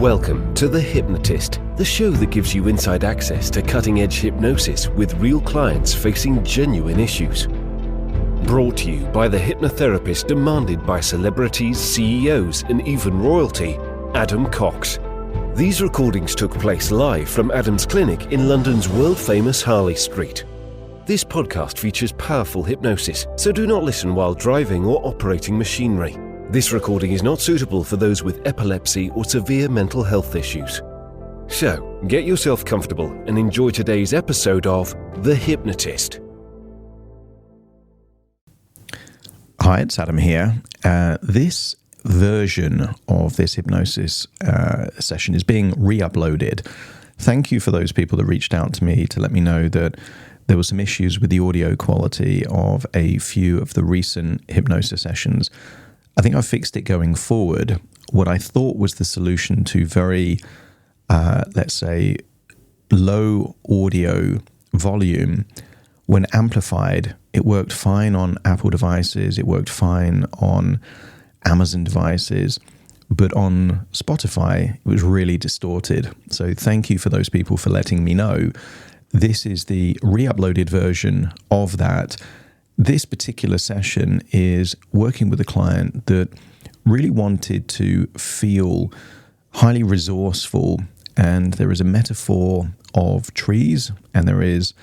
Welcome to The Hypnotist, the show that gives you inside access to cutting-edge hypnosis with real clients facing genuine issues. Brought to you by the hypnotherapist demanded by celebrities, CEOs, and even royalty, Adam Cox. These recordings took place live from Adam's clinic in London's world-famous Harley Street. This podcast features powerful hypnosis, so do not listen while driving or operating machinery. This recording is not suitable for those with epilepsy or severe mental health issues. So, get yourself comfortable and enjoy today's episode of The Hypnotist. Hi, it's Adam here. This version of this hypnosis session is being re-uploaded. Thank you for those people that reached out to me to let me know that there were some issues with the audio quality of a few of the recent hypnosis sessions. I think I fixed it going forward. What I thought was the solution to very, let's say, low audio volume, when amplified, it worked fine on Apple devices, it worked fine on Amazon devices, but on Spotify, it was really distorted. So thank you for those people for letting me know. This is the re-uploaded version of that. This particular session is working with a client that really wanted to feel highly resourceful, and there is a metaphor of trees, and there is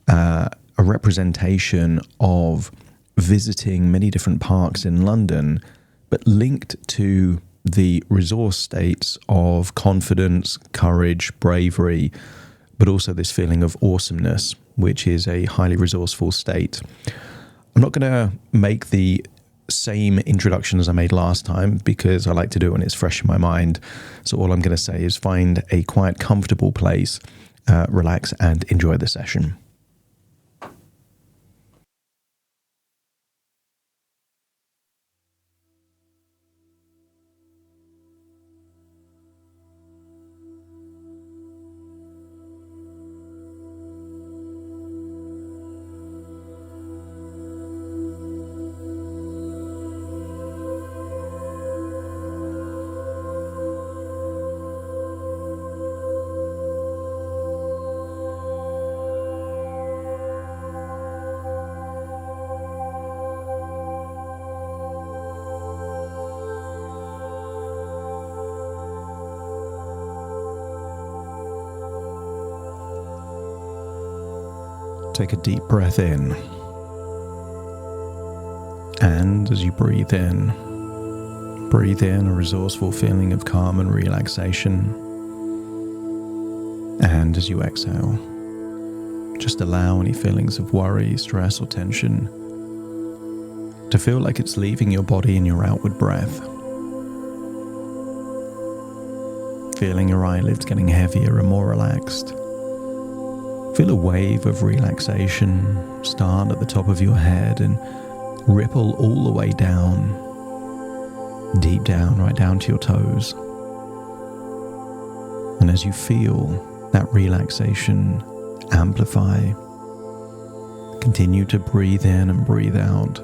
a representation of visiting many different parks in London, but linked to the resource states of confidence, courage, bravery, but also this feeling of awesomeness, which is a highly resourceful state. I'm not going to make the same introduction as I made last time because I like to do it when it's fresh in my mind. So all I'm going to say is find a quiet, comfortable place, relax, and enjoy the session. Take a deep breath in, and as you breathe in a resourceful feeling of calm and relaxation, and as you exhale, just allow any feelings of worry, stress or tension to feel like it's leaving your body in your outward breath, feeling your eyelids getting heavier and more relaxed. Feel a wave of relaxation start at the top of your head and ripple all the way down, deep down, right down to your toes. And as you feel that relaxation amplify, continue to breathe in and breathe out,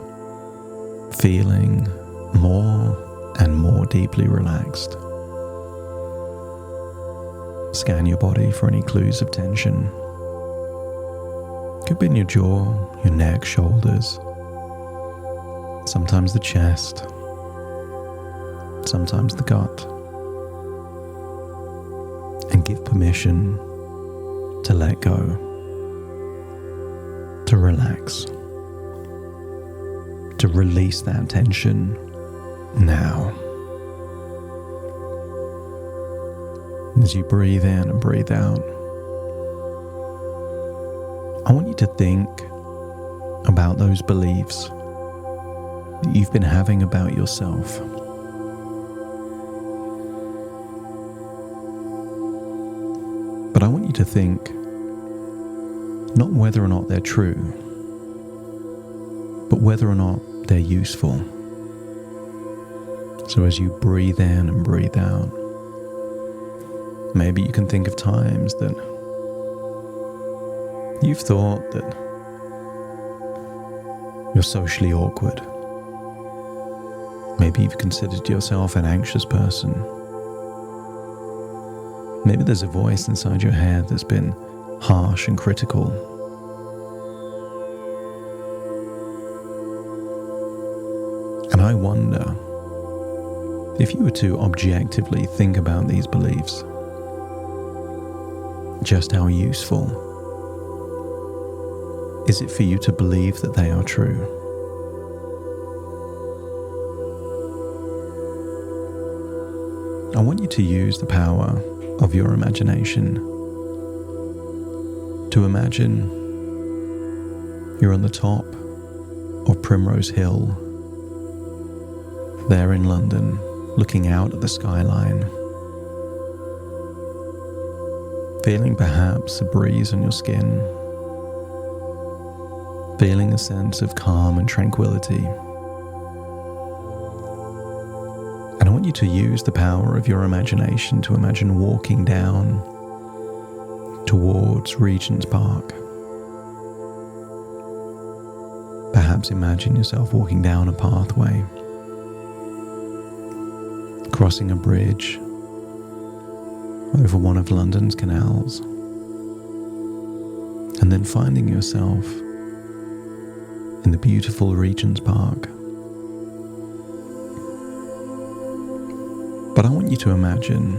feeling more and more deeply relaxed. Scan your body for any clues of tension. Could be in your jaw, your neck, shoulders, sometimes the chest, sometimes the gut. And give permission to let go, to relax, to release that tension now. As you breathe in and breathe out, I want you to think about those beliefs that you've been having about yourself. But I want you to think not whether or not they're true, but whether or not they're useful. So as you breathe in and breathe out, maybe you can think of times that you've thought that you're socially awkward. Maybe you've considered yourself an anxious person. Maybe there's a voice inside your head that's been harsh and critical. And I wonder if you were to objectively think about these beliefs, just how useful is it for you to believe that they are true? I want you to use the power of your imagination to imagine you're on the top of Primrose Hill, there in London, looking out at the skyline, feeling perhaps a breeze on your skin, feeling a sense of calm and tranquility. And I want you to use the power of your imagination to imagine walking down towards Regent's Park. Perhaps imagine yourself walking down a pathway, crossing a bridge over one of London's canals, and then finding yourself in the beautiful Regent's Park. But I want you to imagine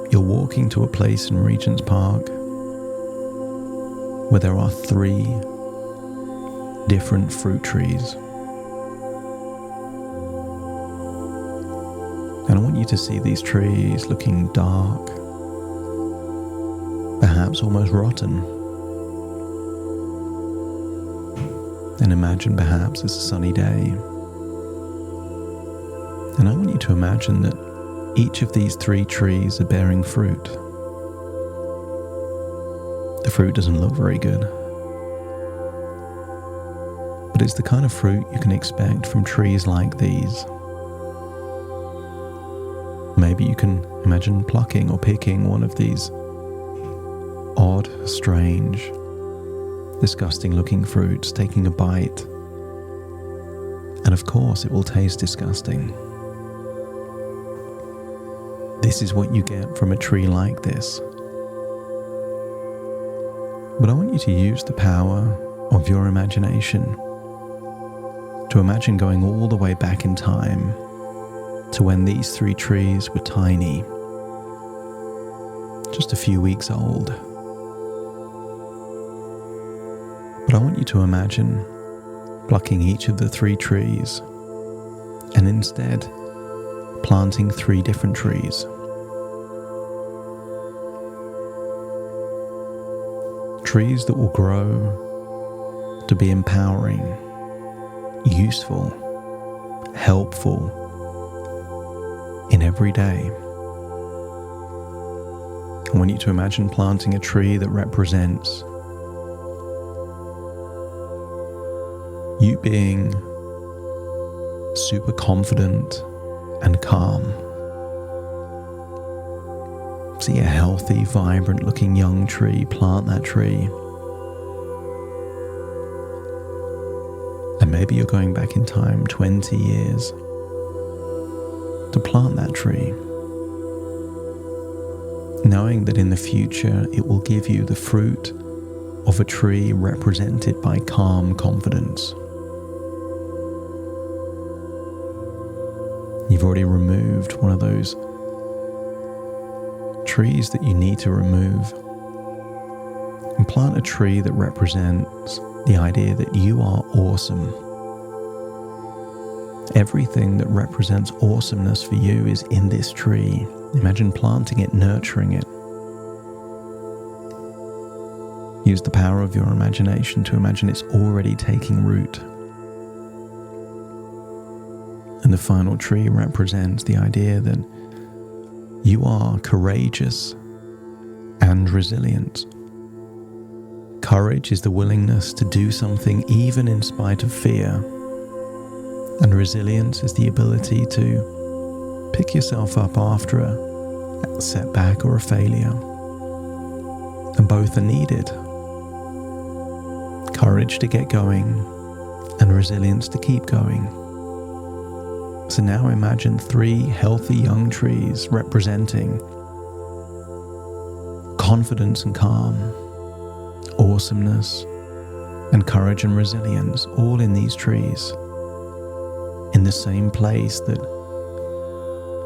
you're walking to a place in Regent's Park where there are 3 different fruit trees. And I want you to see these trees looking dark, perhaps almost rotten. And imagine perhaps it's a sunny day. And I want you to imagine that each of these 3 trees are bearing fruit. The fruit doesn't look very good, but it's the kind of fruit you can expect from trees like these. Maybe you can imagine plucking or picking one of these odd, strange, disgusting looking fruits, taking a bite, and of course it will taste disgusting. This is what you get from a tree like this. But I want you to use the power of your imagination to imagine going all the way back in time to when these 3 trees were tiny, just a few weeks old. But I want you to imagine plucking each of the 3 trees and instead planting 3 different trees. Trees that will grow to be empowering, useful, helpful in every day. I want you to imagine planting a tree that represents you being super confident and calm. See a healthy, vibrant looking young tree, plant that tree. And maybe you're going back in time 20 years to plant that tree, knowing that in the future it will give you the fruit of a tree represented by calm confidence. You've already removed one of those trees that you need to remove and plant a tree that represents the idea that you are awesome. Everything that represents awesomeness for you is in this tree. Imagine planting it, nurturing it. Use the power of your imagination to imagine it's already taking root. And the final tree represents the idea that you are courageous and resilient. Courage is the willingness to do something even in spite of fear. And resilience is the ability to pick yourself up after a setback or a failure. And both are needed. Courage to get going and resilience to keep going. So now imagine 3 healthy young trees representing confidence and calm, awesomeness and courage and resilience, all in these trees, in the same place that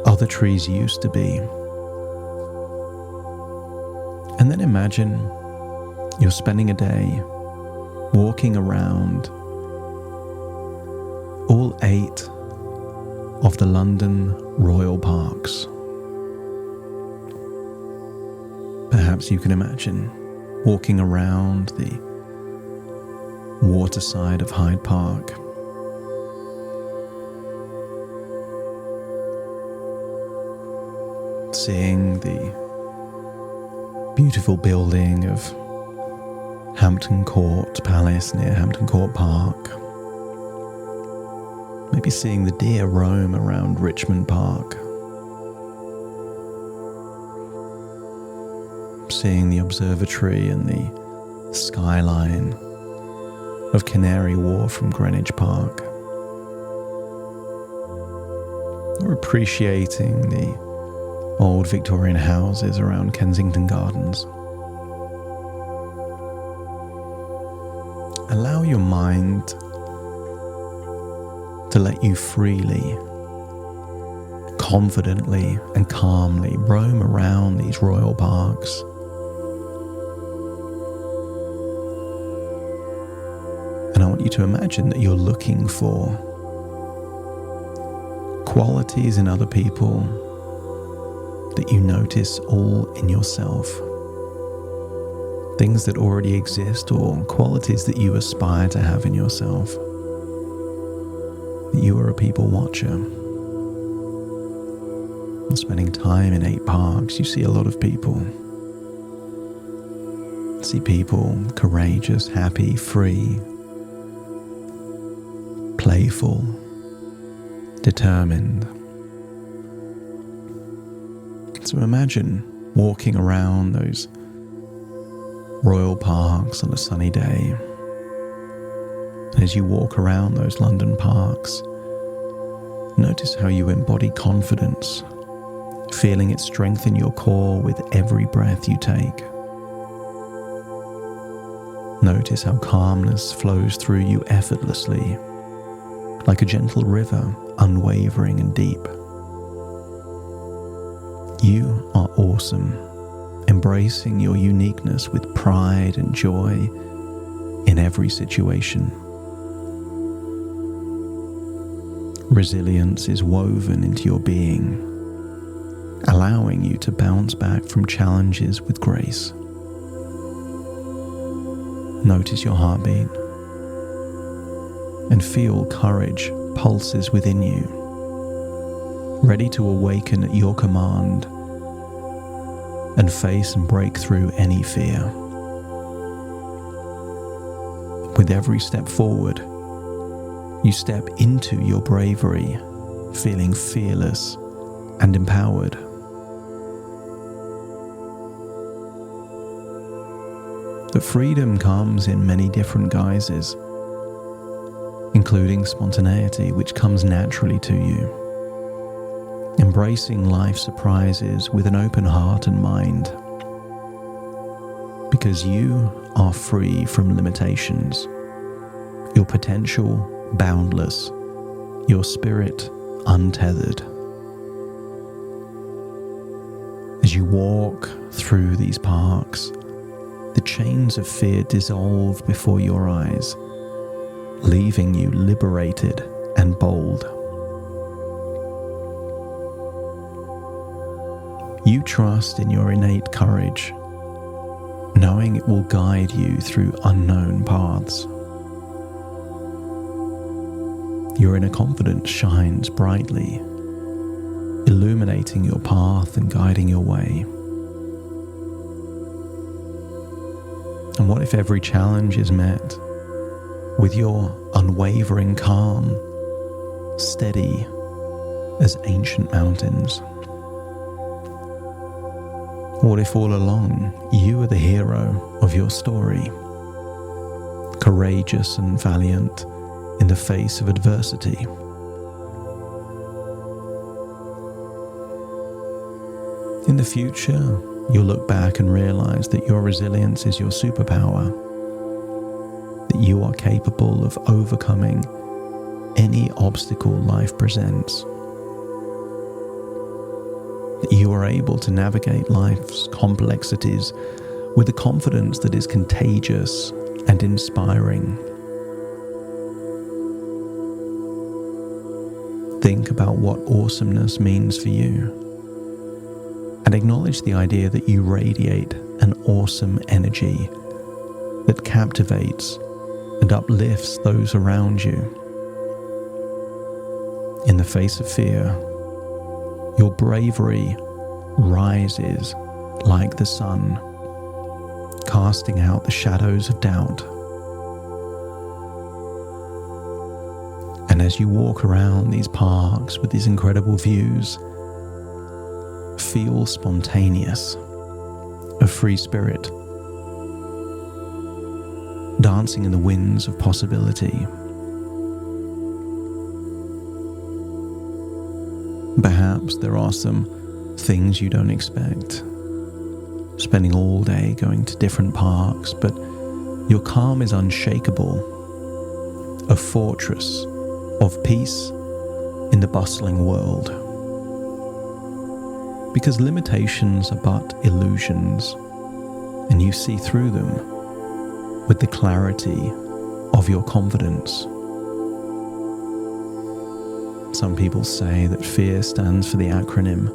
other trees used to be. And then imagine you're spending a day walking around all 8 of the London Royal Parks. Perhaps you can imagine walking around the waterside of Hyde Park. Seeing the beautiful building of Hampton Court Palace near Hampton Court Park. Maybe seeing the deer roam around Richmond Park. Seeing the observatory and the skyline of Canary Wharf from Greenwich Park. Or appreciating the old Victorian houses around Kensington Gardens. Allow your mind to let you freely, confidently and calmly roam around these royal parks. And I want you to imagine that you're looking for qualities in other people that you notice all in yourself. Things that already exist or qualities that you aspire to have in yourself. That you are a people watcher. And spending time in 8 parks, you see a lot of people. See people courageous, happy, free, playful, determined. So imagine walking around those royal parks on a sunny day. And as you walk around those London parks, notice how you embody confidence, feeling it strengthen your core with every breath you take. Notice how calmness flows through you effortlessly, like a gentle river, unwavering and deep. You are awesome, embracing your uniqueness with pride and joy in every situation. Resilience is woven into your being, allowing you to bounce back from challenges with grace. Notice your heartbeat and feel courage pulses within you, ready to awaken at your command and face and break through any fear. With every step forward, you step into your bravery, feeling fearless and empowered. The freedom comes in many different guises, including spontaneity, which comes naturally to you. Embracing life's surprises with an open heart and mind, because you are free from limitations, your potential boundless, your spirit untethered. As you walk through these parks, the chains of fear dissolve before your eyes, leaving you liberated and bold. You trust in your innate courage, knowing it will guide you through unknown paths. Your inner confidence shines brightly, illuminating your path and guiding your way. And what if every challenge is met with your unwavering calm, steady as ancient mountains? What if all along you are the hero of your story, courageous and valiant in the face of adversity? In the future, you'll look back and realize that your resilience is your superpower, that you are capable of overcoming any obstacle life presents, that you are able to navigate life's complexities with a confidence that is contagious and inspiring. Think about what awesomeness means for you, and acknowledge the idea that you radiate an awesome energy that captivates and uplifts those around you. In the face of fear, your bravery rises like the sun, casting out the shadows of doubt. And as you walk around these parks with these incredible views, feel spontaneous, a free spirit, dancing in the winds of possibility. Perhaps there are some things you don't expect, spending all day going to different parks, but your calm is unshakable, a fortress of peace in the bustling world. Because limitations are but illusions, and you see through them with the clarity of your confidence. Some people say that fear stands for the acronym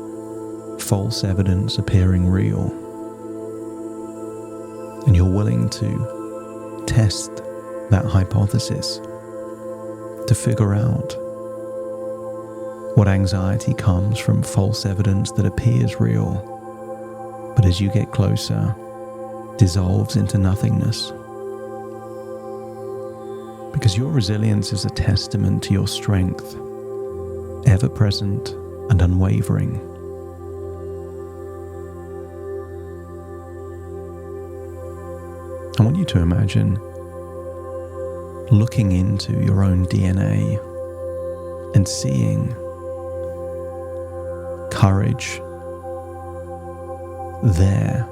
false evidence appearing real, and you're willing to test that hypothesis to figure out what anxiety comes from false evidence that appears real, but as you get closer, dissolves into nothingness. Because your resilience is a testament to your strength, ever present and unwavering. I want you to imagine looking into your own DNA and seeing courage there,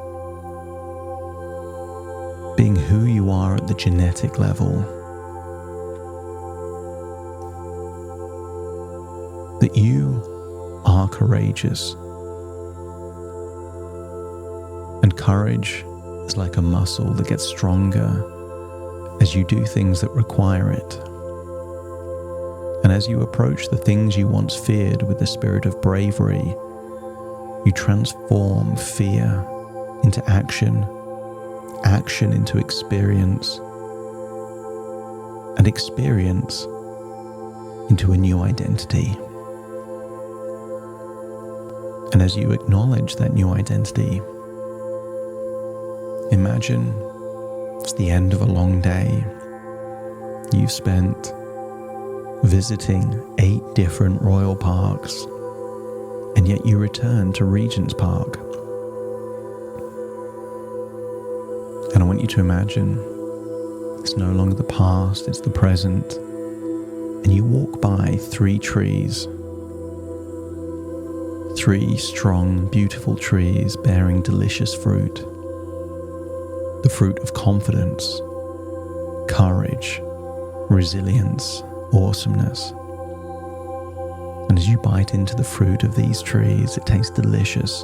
being who you are at the genetic level, that you are courageous, and courage is like a muscle that gets stronger as you do things that require it. And as you approach the things you once feared with the spirit of bravery, you transform fear into action, action into experience, and experience into a new identity. And as you acknowledge that new identity, imagine it's the end of a long day. You've spent visiting 8 different royal parks, and yet you return to Regent's Park. And I want you to imagine it's no longer the past, it's the present, and you walk by 3 trees, 3 strong, beautiful trees bearing delicious fruit, the fruit of confidence, courage, resilience, awesomeness. And as you bite into the fruit of these trees, it tastes delicious.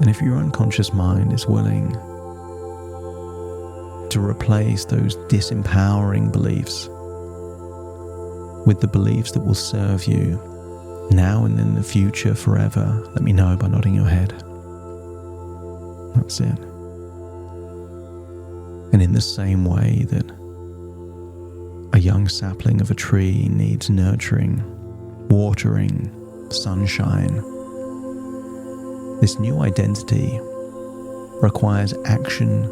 And if your unconscious mind is willing to replace those disempowering beliefs with the beliefs that will serve you now and in the future forever, let me know by nodding your head. That's it. And in the same way that a young sapling of a tree needs nurturing, watering, sunshine, this new identity requires action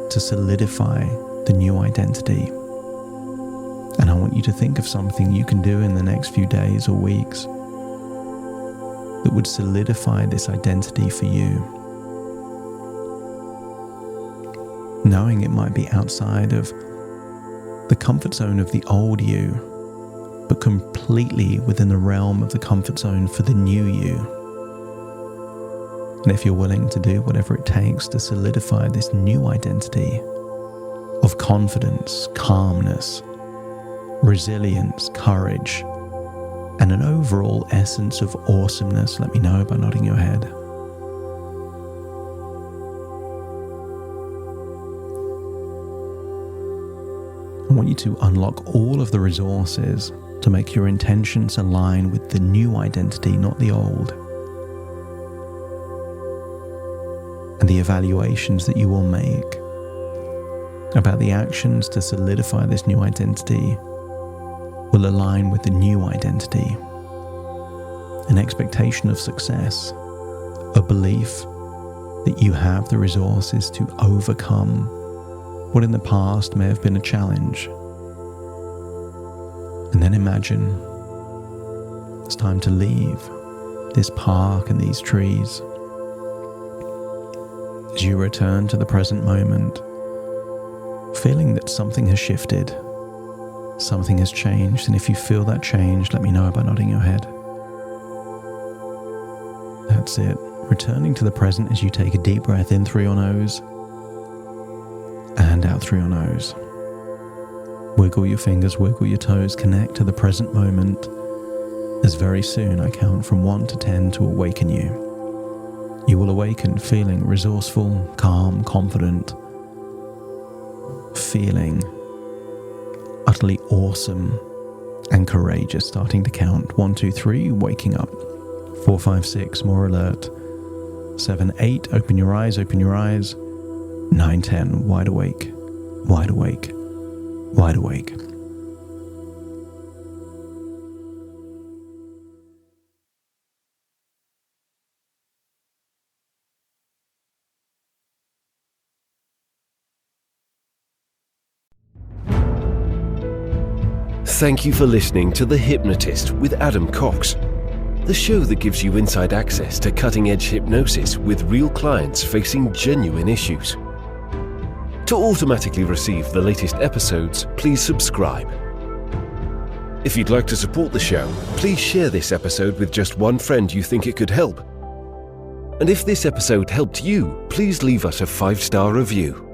to solidify the new identity. And I want you to think of something you can do in the next few days or weeks that would solidify this identity for you. Knowing it might be outside of the comfort zone of the old you, but completely within the realm of the comfort zone for the new you. And if you're willing to do whatever it takes to solidify this new identity of confidence, calmness, resilience, courage, and an overall essence of awesomeness, let me know by nodding your head. I want you to unlock all of the resources to make your intentions align with the new identity, not the old. And the evaluations that you will make about the actions to solidify this new identity will align with the new identity. An expectation of success, a belief that you have the resources to overcome what in the past may have been a challenge. And then imagine it's time to leave this park and these trees. As you return to the present moment, feeling that something has shifted, something has changed, and if you feel that change, let me know by nodding your head. That's it. Returning to the present as you take a deep breath in through your nose and out through your nose. Wiggle your fingers, wiggle your toes, connect to the present moment, as very soon I count from 1 to 10 to awaken you. You will awaken feeling resourceful, calm, confident, feeling utterly awesome and courageous, starting to count. 1, 2, 3, waking up. 4, 5, 6, more alert. 7, 8, open your eyes, open your eyes. 9, 10, wide awake, wide awake, wide awake. Thank you for listening to The Hypnotist with Adam Cox, the show that gives you inside access to cutting-edge hypnosis with real clients facing genuine issues. To automatically receive the latest episodes, please subscribe. If you'd like to support the show, please share this episode with just one friend you think it could help. And if this episode helped you, please leave us a 5-star review.